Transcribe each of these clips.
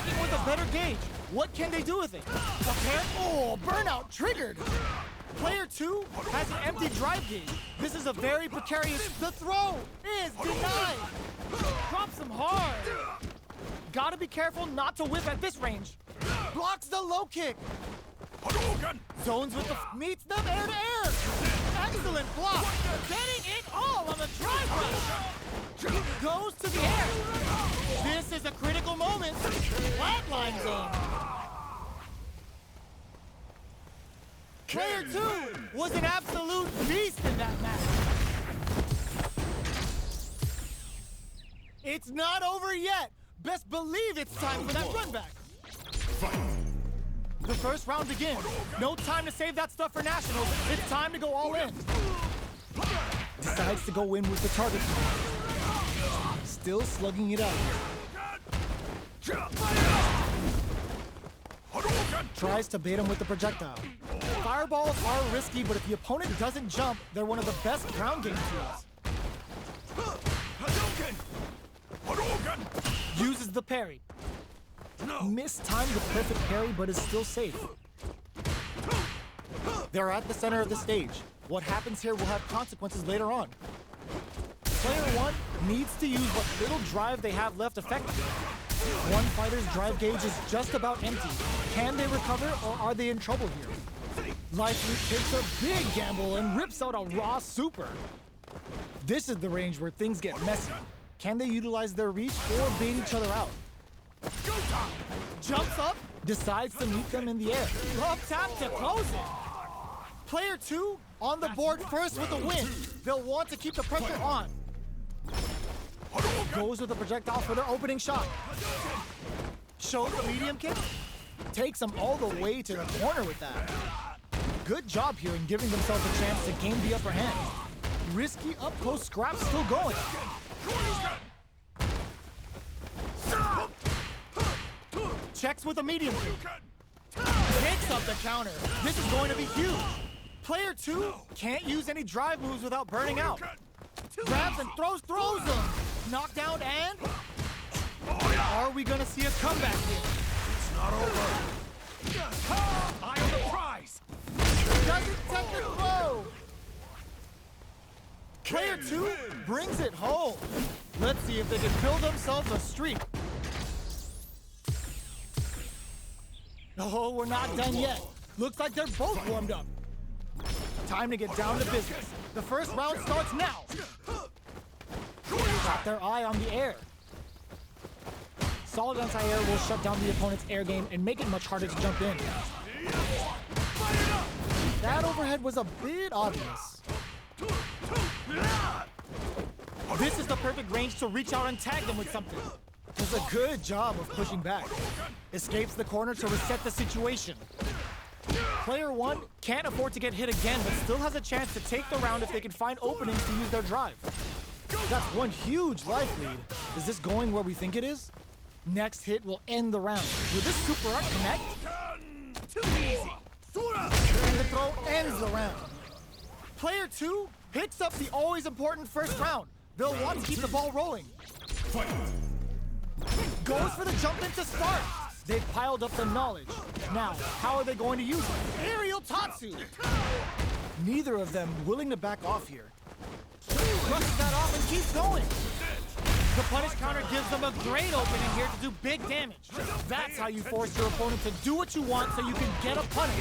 attacking with a better gauge. What can they do with it? Okay. Oh, burnout triggered. Player 2 has an empty drive gauge. This is a very precarious... The throw is denied. Drops him hard. Gotta be careful not to whip at this range. Blocks the low kick. Zones with the... Meets them air to air. Excellent block. Getting it all on the drive rush. Goes to the air. This is a critical moment. Flatline zone. Player 2 was an absolute beast in that match. It's not over yet. Best believe it's time for that run back. The first round begins. No time to save that stuff for nationals. It's time to go all in. Decides to go in with the target. Still slugging it out. Tries to bait him with the projectile. Fireballs are risky, but if the opponent doesn't jump, they're one of the best ground game tools. Uses the parry. Mistimed the perfect parry, but is still safe. They're at the center of the stage. What happens here will have consequences later on. Player 1 needs to use what little drive they have left effectively. One fighter's drive gauge is just about empty. Can they recover, or are they in trouble here? LifeLoop takes a big gamble and rips out a raw super. This is the range where things get messy. Can they utilize their reach or bait each other out? Jumps up, decides to meet them in the air. Love tap to close it. Player 2 on the board first with a win. They'll want to keep the pressure on. Goes with the projectile for their opening shot. Shows the medium kick. Takes them all the way to the corner with that. Good job here in giving themselves a chance to gain the upper hand. Risky up-close scrap still going. Checks with a medium kick. Picks up the counter. This is going to be huge. Player 2 can't use any drive moves without burning out. Grabs and throws them. Knockdown and... Are we gonna see a comeback here? It's not over. Eye on the prize. Doesn't take the throw. Player 2 brings it home. Let's see if they can build themselves a streak. Oh, we're not done yet. Looks like they're both warmed up. Time to get down to business. The first round starts now. Got their eye on the air. Solid anti-air will shut down the opponent's air game and make it much harder to jump in. That overhead was a bit obvious. This is the perfect range to reach out and tag them with something. Does a good job of pushing back. Escapes the corner to reset the situation. Player 1 can't afford to get hit again, but still has a chance to take the round if they can find openings to use their drive. That's one huge life lead. Is this going where we think it is? Next hit will end the round. Will this super art connect? Too easy. And the throw ends the round. Player 2 picks up the always important first round. They'll want to keep the ball rolling. Goes for the jump in to start. They've piled up the knowledge. Now, how are they going to use it? Aerial Tatsu! Neither of them willing to back off here. Brushes that off and keeps going. The punish counter gives them a great opening here to do big damage. That's how you force your opponent to do what you want so you can get a punish.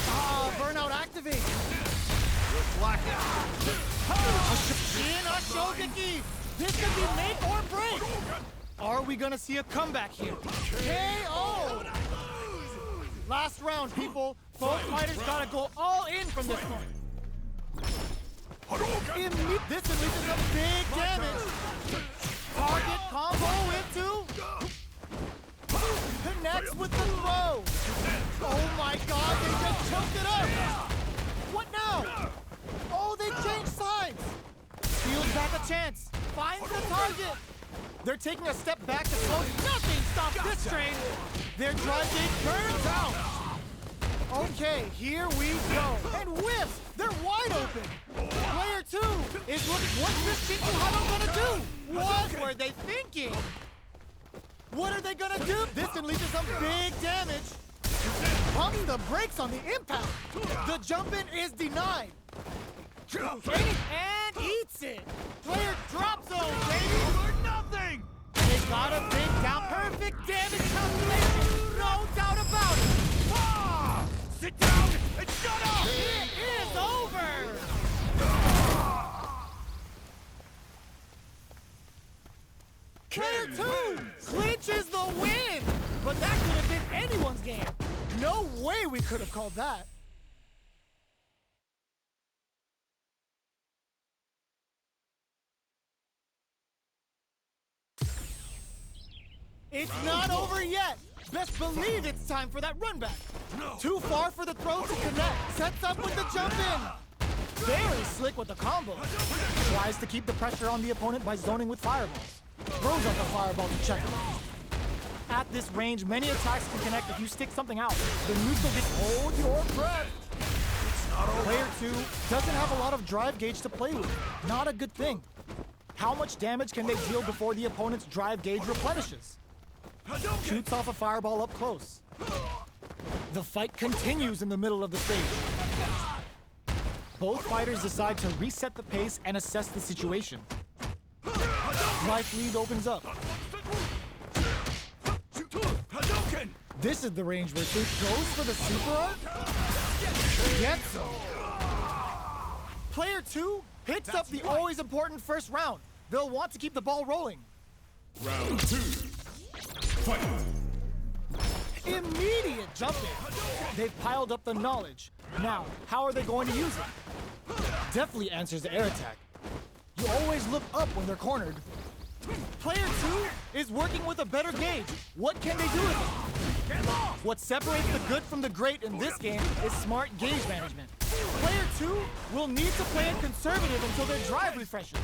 Ah, burnout activate. Shin Ashogeki! This could be make or break! Are we gonna see a comeback here? KO! Last round, people. Both fighters gotta go all in from this point. This unleashes some big damage. Target combo into... Connects with the throw. Oh my god, they just choked it up. What now? Oh, they changed sides. Steals back a chance. Finds the target. They're taking a step back to close. Nothing stops this train. Their drive gate burns out. Okay, here we go. And whiffs. They're wide open. Player 2 is looking. What's this Shinju Hado gonna do? What were they thinking? What are they gonna do? This can lead to some big damage. Pumping the brakes on the impact. The jump in is denied. And eats it. Player drop zone, baby. For nothing! They gotta think down. Perfect damage calculation. No doubt about it. Ah! Sit down and shut up! It is over. Player 2 clinches the win. But that could have been anyone's game. No way we could have called that. It's not over yet. Best believe it's time for that run back. No. Too far for the throw to connect. Sets up with the jump in. Very slick with the combo. Tries to keep the pressure on the opponent by zoning with fireballs. Throws up a fireball to check him. At this range, many attacks can connect if you stick something out. The neutral gets hold your breath. Player 2 doesn't have a lot of drive gauge to play with. Not a good thing. How much damage can they deal before the opponent's drive gauge replenishes? Shoots off a fireball up close. The fight continues in the middle of the stage. Both fighters decide to reset the pace and assess the situation. Life lead opens up. This is the range where Duke goes for the super art. Gets him. Player 2 hits up the always important first round. They'll want to keep the ball rolling. Round 2. Fight! Immediate jumping. They've piled up the knowledge. Now, how are they going to use it? Definitely answers the air attack. You always look up when they're cornered. Player 2 is working with a better gauge. What can they do with it? What separates the good from the great in this game is smart gauge management. Player 2 will need to play it conservative until their drive refreshes.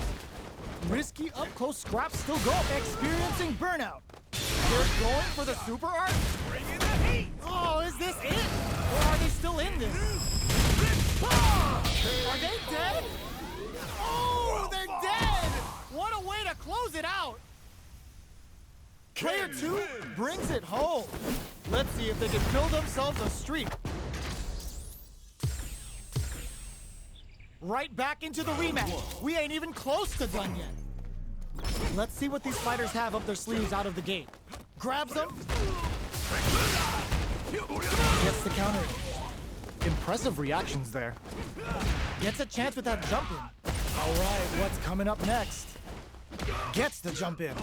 Risky up-close scraps still go, experiencing burnout. They're going for the super art? Bring in the heat! Oh, is this it? Or are they still in this? Are they dead? Oh, they're dead! What a way to close it out! Player 2 brings it home. Let's see if they can build themselves a streak. Right back into the rematch. We ain't even close to done yet. Let's see what these fighters have up their sleeves out of the gate. Grabs them. Gets the counter. Impressive reactions there. Gets a chance with that jump in. All right, what's coming up next? Gets the jump in.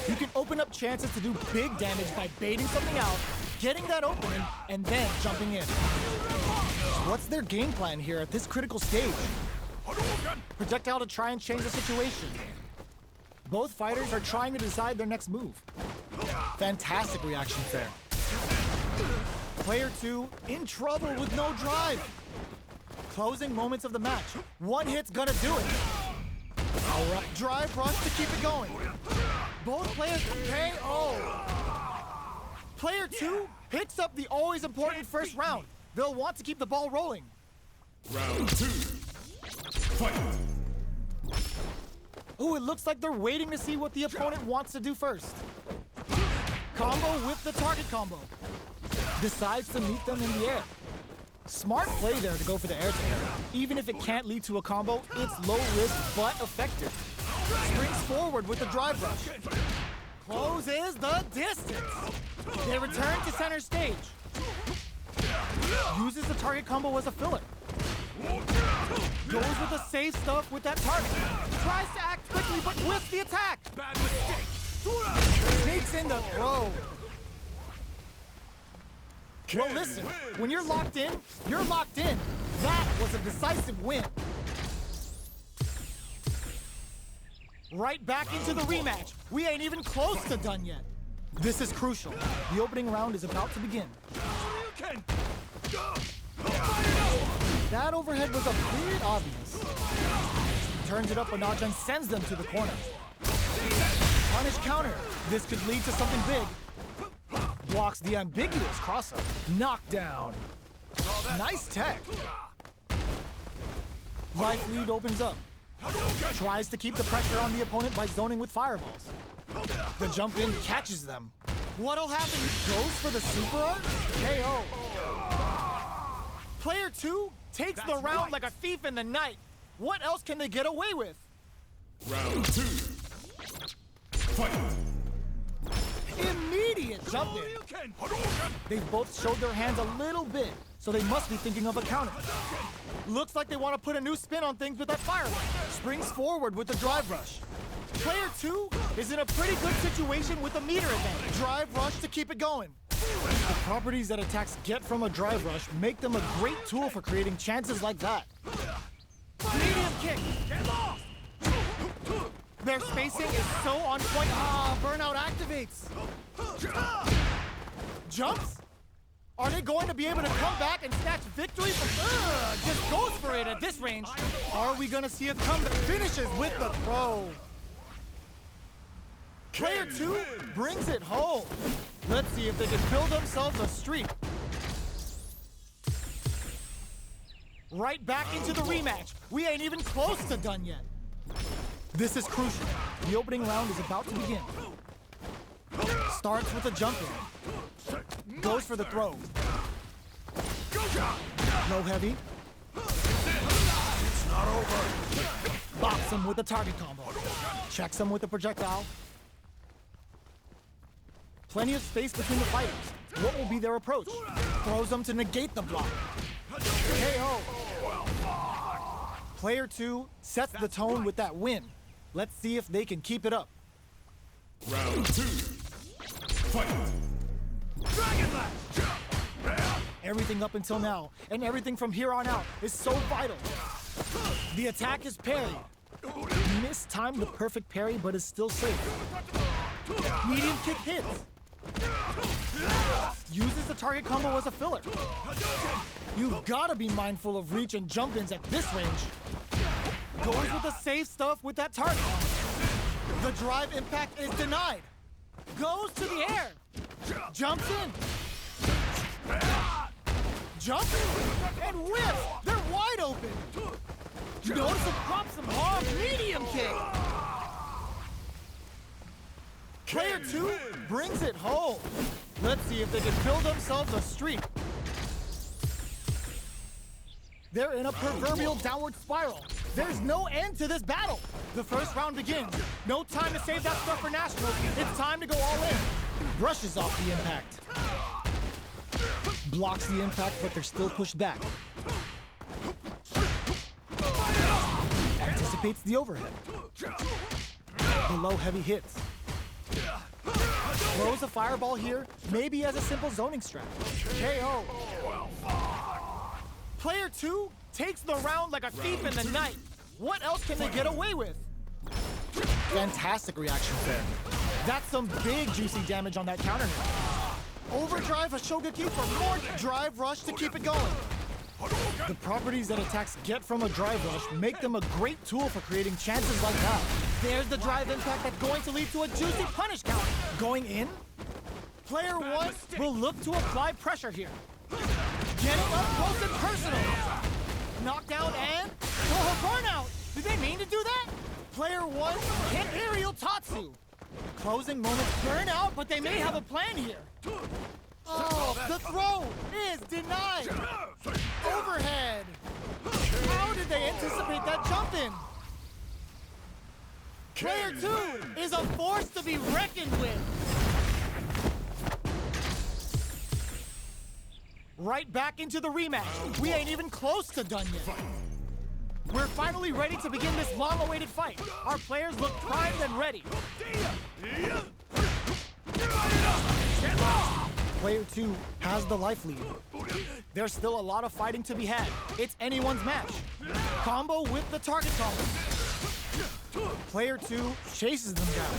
You can open up chances to do big damage by baiting something out, getting that opening, and then jumping in. What's their game plan here at this critical stage? Projectile to try and change the situation. Both fighters are trying to decide their next move. Fantastic reactions there. Player 2 in trouble with no drive. Closing moments of the match. One hit's gonna do it. All right, drive rush to keep it going. Both players KO. Player 2 picks up the always important first round. They'll want to keep the ball rolling. Round 2. Fight! Ooh, it looks like they're waiting to see what the opponent wants to do first. Combo with the target combo. Decides to meet them in the air. Smart play there to go for the air attack. Even if it can't lead to a combo, it's low risk but effective. Springs forward with the drive rush. Closes the distance. They return to center stage. Uses the target combo as a filler. Goes with the safe stuff with that target. Tries to act quickly but whiffs the attack. Bad mistake! Sneaks in the throw. Well, listen, when you're locked in, you're locked in. That was a decisive win. Right back into the rematch. We ain't even close to done yet. This is crucial. The opening round is about to begin. That overhead was a bit obvious. Turns it up a notch and sends them to the corner. Punish counter. This could lead to something big. Blocks the ambiguous crossup. Knockdown. Nice tech. Life lead opens up. Tries to keep the pressure on the opponent by zoning with fireballs. The jump in catches them. What'll happen? Goes for the super art? KO. Player 2 takes the round like a thief in the night. What else can they get away with? Round 2. Fight. Immediate jump in. They've both showed their hands a little bit, so they must be thinking of a counter. Looks like they want to put a new spin on things with that fire. Springs forward with the drive rush. Player 2 is in a pretty good situation with a meter advantage. Drive rush to keep it going. The properties that attacks get from a drive rush make them a great tool for creating chances like that. Medium kick. Get lost. Their spacing is so on point. Burnout activates. Jumps? Are they going to be able to come back and snatch victory from... just goes for it at this range. Are we going to see a comeback? Finishes with the throw. Player 2 brings it home. Let's see if they can build themselves a streak. Right back into the rematch. We ain't even close to done yet. This is crucial. The opening round is about to begin. Starts with a jump in. Goes for the throw. Low heavy. It's not over. Bops him with a target combo. Checks him with a projectile. Plenty of space between the fighters. What will be their approach? Throws them to negate the block. KO. Player 2 sets the tone with that win. Let's see if they can keep it up. Round 2. Fight. Dragon Lash. Everything up until now, and everything from here on out, is so vital. The attack is parried. Mistimed the perfect parry, but is still safe. Medium kick hits. Uses the target combo as a filler. You've got to be mindful of reach and jump-ins at this range. Goes with the safe stuff with that target. The drive impact is denied. Goes to the air. Jumps in. Jumps and whips. They're wide open. Notice him drop some hard medium kick. Player 2 brings it home. Let's see if they can build themselves a streak. They're in a proverbial downward spiral. There's no end to this battle. The first round begins. No time to save that stuff for nationals. It's time to go all in. Brushes off the impact. Blocks the impact, but they're still pushed back. Anticipates the overhead. The low heavy hits. Throws a fireball here, maybe as a simple zoning strat. KO. Player 2 takes the round like a thief in the night. What else can they get away with? Fantastic reaction there. That's some big juicy damage on that counter hit. Overdrive a Shogeki for more drive rush to keep it going. The properties that attacks get from a drive rush make them a great tool for creating chances like that. There's the drive impact that's going to lead to a juicy punish counter. Going in? Player 1 will look to apply pressure here. Getting up close and personal. Knockdown and... oh, burnout! Did they mean to do that? Player 1 hit aerial Tatsu. Closing moments burn out, but they may have a plan here. Oh, the throw is denied. Overhead. How did they anticipate that jump in? Player 2 is a force to be reckoned with. Right back into the rematch. We ain't even close to done yet. We're finally ready to begin this long-awaited fight. Our players look primed and ready. Player 2 has the life lead. There's still a lot of fighting to be had. It's anyone's match. Combo with the target combo. Player 2 chases them down.